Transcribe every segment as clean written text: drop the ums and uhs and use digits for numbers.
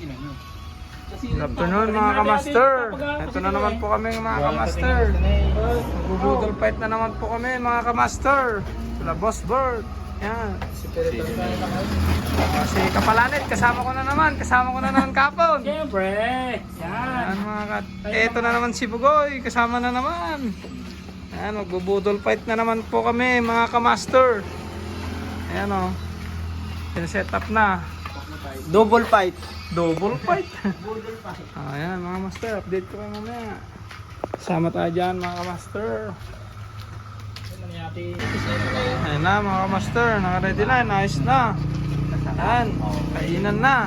Good afternoon mga kamaster. Ito na naman po kami mga kamaster. Magbubudol fight na naman po kami mga kamaster. Sila Boss Bird. Yan. Si Kapalanit, kasama ko na naman kapon. Siyempre. Yan. Yan mga Ito na naman si Bugoy, kasama na naman. Yan, magbubudol fight na naman po kami mga kamaster. Ayan o. Set up na. Double fight. Double fight. Ayan mga master, update ko kayo mamaya. Kasama tayo dyan mga master. Ayan na mga master, naka-ready na, nice na. Ayan, kainan na.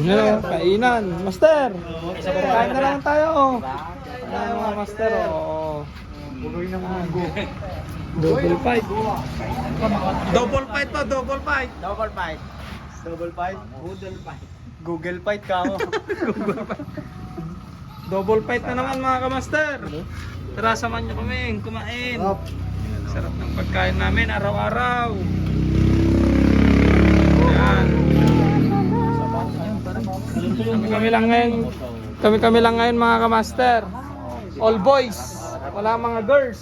Ayan, kainan. Master, kain na lang tayo. Ayan mga master, buloy na mga go. Double fight. Double fight pa, double fight. Double fight. Double fight. Google fight. Google fight ka mo. Double fight na naman mga kamaster. Tara, samahan nyo kami kumain. Sarap ng pagkain namin araw-araw. Yan. Kami lang ngayon mga kamaster. All boys. Wala mga girls.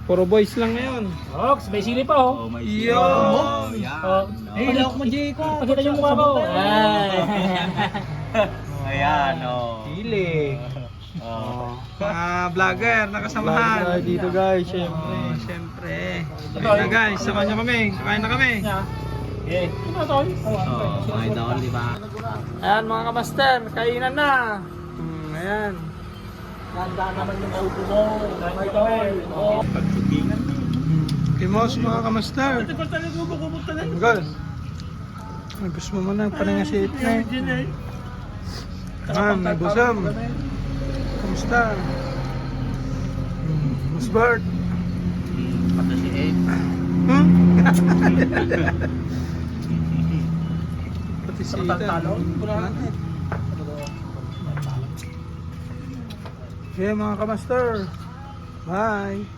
Puro boys lang ngayon. Ox, may sili pa oh. Yo! Hey, lawak mo Jayco. Pakita yung mukha ko. Ayan, oh. Sili. Mga vlogger, nakasamahan. Dito guys, syempre. Siyempre. Ayun na guys, samahan nyo kami. Kakain na kami. Eh, idol, di ba? Ayan mga kamaster, kainan na. Ayan. Ganda naman yung auto mo. Pagtutingan. Kimos mga kamaster. Gal. Gusto mo muna paningasit na eh. May busam. Kamusta? Boss Bird. Pati si Ed. Pati si Ethan. Okay mga kamaster. Bye.